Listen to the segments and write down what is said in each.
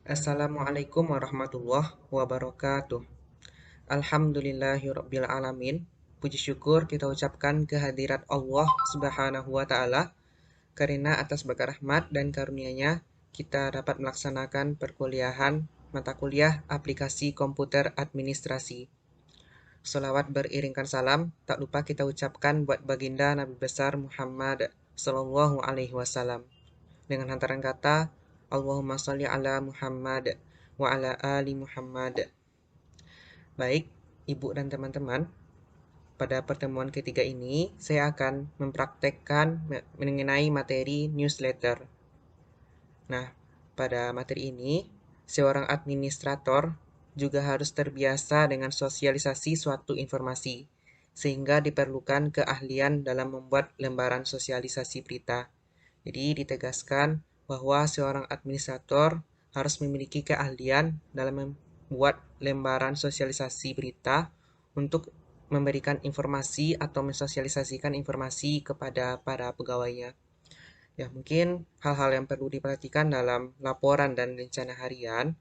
Assalamualaikum warahmatullahi wabarakatuh. Alhamdulillahirabbil alamin. Puji syukur kita ucapkan kehadirat Allah Subhanahu wa taala karena atas berkat rahmat dan karunia-Nya kita dapat melaksanakan perkuliahan mata kuliah aplikasi komputer administrasi. Selawat beriringkan salam tak lupa kita ucapkan buat baginda Nabi besar Muhammad sallallahu alaihi wasallam dengan hantaran kata Allahumma sholli ala Muhammad wa ala ali Muhammad. Baik, Ibu dan teman-teman, pada pertemuan ketiga ini saya akan mempraktekkan mengenai materi newsletter. Nah, pada materi ini seorang administrator juga harus terbiasa dengan sosialisasi suatu informasi, sehingga diperlukan keahlian dalam membuat lembaran sosialisasi berita. Jadi ditegaskan bahwa seorang administrator harus memiliki keahlian dalam membuat lembaran sosialisasi berita untuk memberikan informasi atau mensosialisasikan informasi kepada para pegawainya. Ya, mungkin hal-hal yang perlu diperhatikan dalam laporan dan rencana harian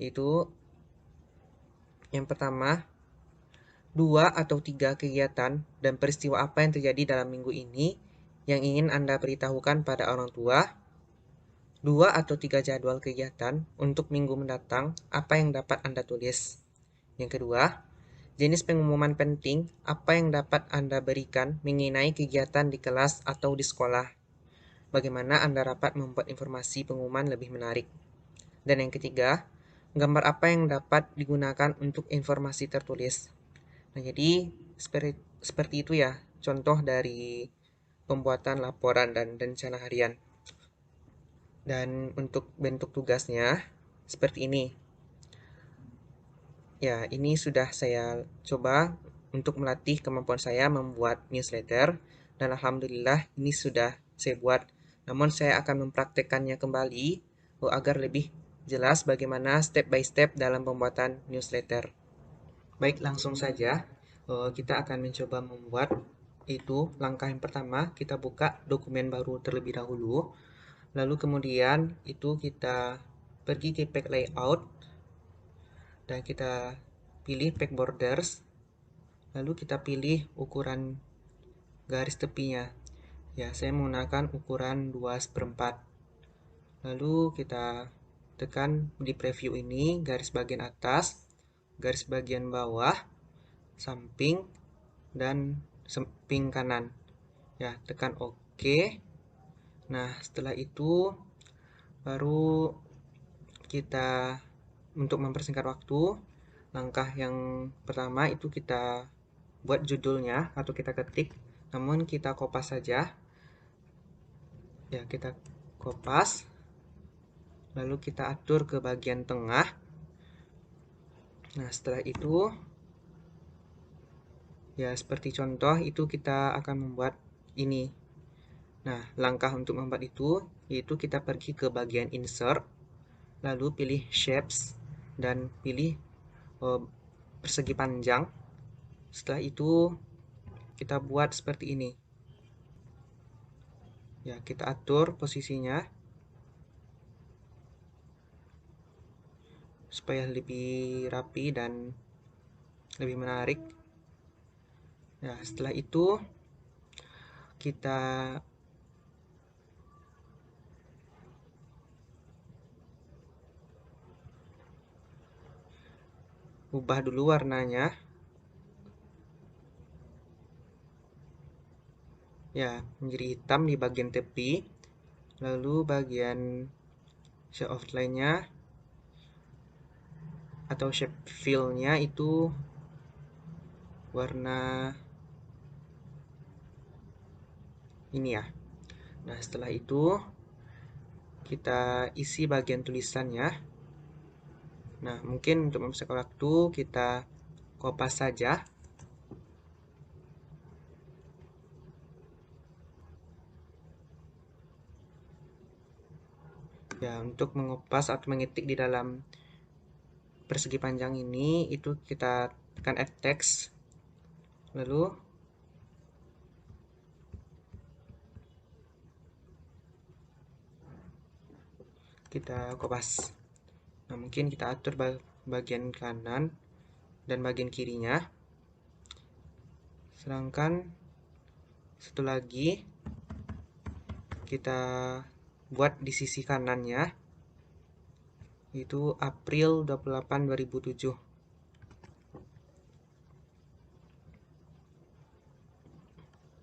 itu yang pertama, 2 atau 3 kegiatan dan peristiwa apa yang terjadi dalam minggu ini yang ingin Anda beritahukan pada orang tua. 2 atau 3 jadwal kegiatan untuk minggu mendatang, apa yang dapat Anda tulis. Yang kedua, jenis pengumuman penting, apa yang dapat Anda berikan mengenai kegiatan di kelas atau di sekolah. Bagaimana Anda dapat membuat informasi pengumuman lebih menarik. Dan yang ketiga, gambar apa yang dapat digunakan untuk informasi tertulis. Nah, jadi seperti itu ya, contoh dari pembuatan laporan dan rencana harian. Dan untuk bentuk tugasnya seperti ini. Ya, ini sudah saya coba untuk melatih kemampuan saya membuat newsletter dan alhamdulillah ini sudah saya buat. Namun saya akan mempraktekannya kembali agar lebih jelas bagaimana step by step dalam pembuatan newsletter. Baik, langsung saja kita akan mencoba membuat itu. Langkah yang pertama, kita buka dokumen baru terlebih dahulu. Lalu kemudian itu kita pergi ke pack layout dan kita pilih pack borders. Lalu kita pilih ukuran garis tepinya. Ya, saya menggunakan ukuran 2/4. Lalu kita tekan di preview ini garis bagian atas, garis bagian bawah, samping, dan samping kanan. Ya, tekan OK. Nah, setelah itu baru kita untuk mempersingkat waktu, langkah yang pertama itu kita buat judulnya atau kita ketik, namun kita kopas saja. Ya, kita kopas. Lalu kita atur ke bagian tengah. Nah, setelah itu ya seperti contoh itu kita akan membuat ini. Nah, langkah untuk membuat itu yaitu kita pergi ke bagian insert, lalu pilih shapes dan pilih persegi panjang. Setelah itu kita buat seperti ini. Ya, kita atur posisinya supaya lebih rapi dan lebih menarik. Nah, setelah itu kita ubah dulu warnanya. Ya, menjadi hitam di bagian tepi. Lalu bagian shape outline-nya atau shape fill-nya itu warna ini ya. Nah, setelah itu kita isi bagian tulisannya. Nah, mungkin untuk mempersingkat waktu kita kopas saja. Ya, untuk mengupas atau mengetik di dalam persegi panjang ini itu kita tekan F-text. Lalu kita kopas. Nah, mungkin kita atur bagian kanan dan bagian kirinya. Sedangkan satu lagi kita buat di sisi kanannya, itu April 28, 2007.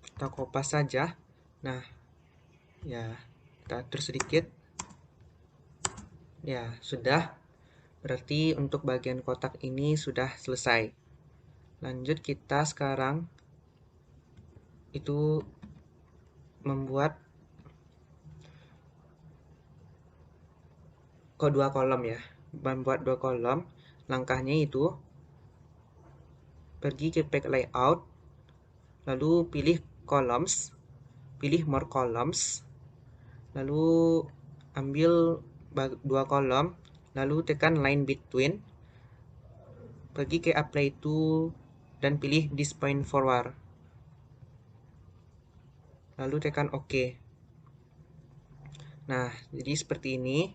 Kita kopas saja. Nah, ya, kita atur sedikit. Ya, sudah. Berarti untuk bagian kotak ini sudah selesai. Lanjut kita sekarang itu membuat dua kolom ya. Membuat dua kolom. Langkahnya itu pergi ke pack layout, lalu pilih columns, pilih more columns, lalu ambil dua kolom, lalu tekan line between, pergi ke apply to dan pilih this point forward, lalu tekan OK. Nah, jadi seperti ini.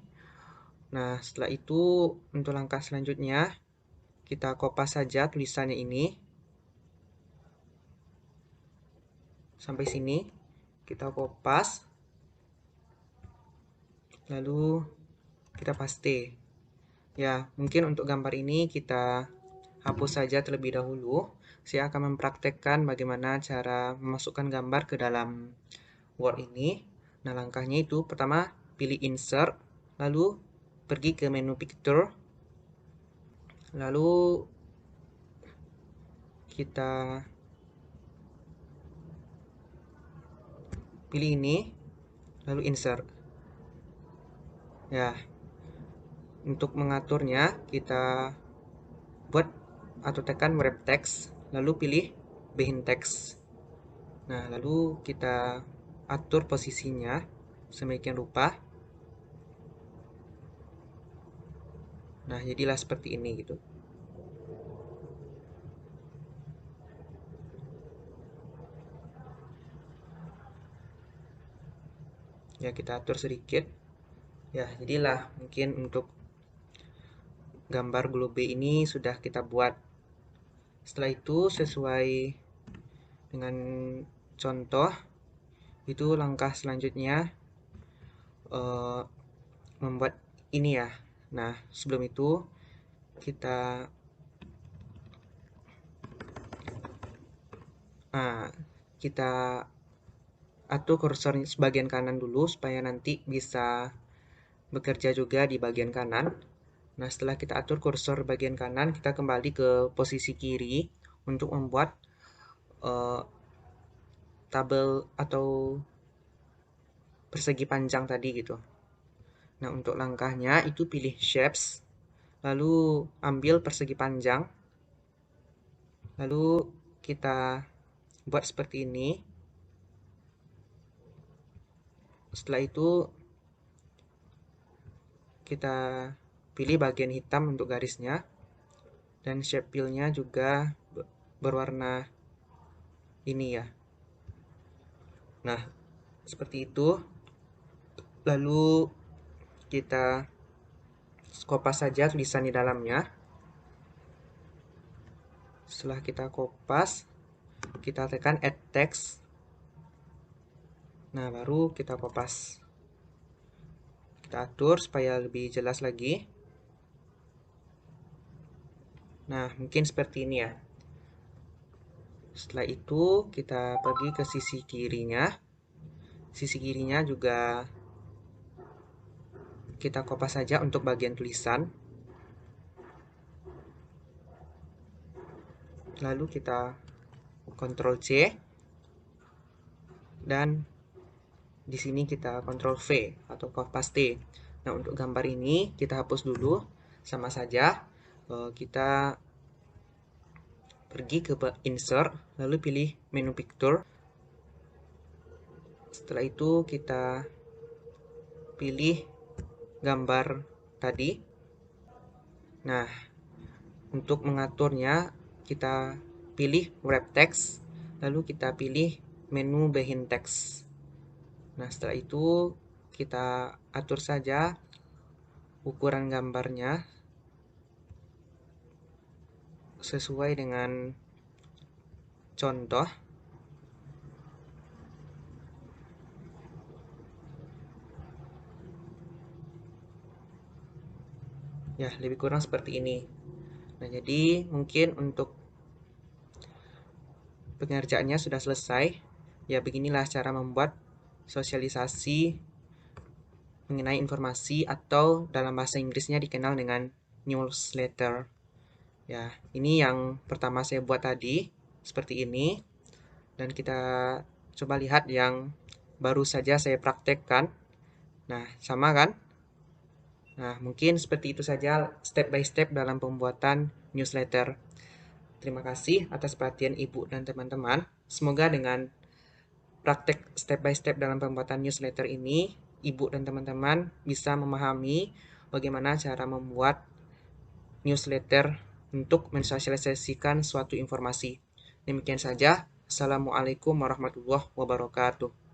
Nah, setelah itu untuk langkah selanjutnya kita kopas saja tulisannya ini sampai sini, kita kopas, lalu kita paste. Ya, mungkin untuk gambar ini kita hapus saja terlebih dahulu. Saya akan mempraktekkan bagaimana cara memasukkan gambar ke dalam Word ini. Nah, langkahnya itu pertama pilih insert, lalu pergi ke menu picture, lalu kita pilih ini, lalu insert. Ya, untuk mengaturnya kita buat atau tekan wrap text, lalu pilih behind text. Nah, lalu kita atur posisinya sedemikian rupa. Nah, jadilah seperti ini gitu. Ya, kita atur sedikit. Ya, jadilah mungkin untuk gambar globe ini sudah kita buat. Setelah itu sesuai dengan contoh, itu langkah selanjutnya membuat ini ya. Nah, sebelum itu kita kita atur kursor sebagian kanan dulu supaya nanti bisa bekerja juga di bagian kanan. Nah, setelah kita atur kursor bagian kanan, kita kembali ke posisi kiri untuk membuat tabel atau persegi panjang tadi gitu. Nah, untuk langkahnya itu pilih shapes, lalu ambil persegi panjang, lalu kita buat seperti ini. Setelah itu kita pilih bagian hitam untuk garisnya, dan shape fill-nya juga berwarna ini ya. Nah, seperti itu. Lalu kita kopas saja tulisan di dalamnya. Setelah kita kopas, kita tekan add text. Nah, baru kita kopas. Kita atur supaya lebih jelas lagi. Nah, mungkin seperti ini ya. Setelah itu kita pergi ke sisi kirinya. Sisi kirinya juga kita kopas saja untuk bagian tulisan. Lalu kita Ctrl C, dan di sini kita Ctrl V atau paste. Nah, untuk gambar ini kita hapus dulu, sama saja. Kita pergi ke insert, lalu pilih menu picture. Setelah itu kita pilih gambar tadi. Nah, untuk mengaturnya kita pilih wrap text, lalu kita pilih menu behind text. Nah, setelah itu kita atur saja ukuran gambarnya sesuai dengan contoh. Ya, lebih kurang seperti ini. Nah, jadi mungkin untuk pengerjaannya sudah selesai. Ya, beginilah cara membuat sosialisasi mengenai informasi atau dalam bahasa Inggrisnya dikenal dengan newsletter. Ya, ini yang pertama saya buat tadi, seperti ini. Dan kita coba lihat yang baru saja saya praktekkan. Nah, sama kan? Nah, mungkin seperti itu saja step by step dalam pembuatan newsletter. Terima kasih atas perhatian Ibu dan teman-teman. Semoga dengan praktek step by step dalam pembuatan newsletter ini, Ibu dan teman-teman bisa memahami bagaimana cara membuat newsletter untuk mensosialisasikan suatu informasi. Demikian saja. Assalamualaikum warahmatullahi wabarakatuh.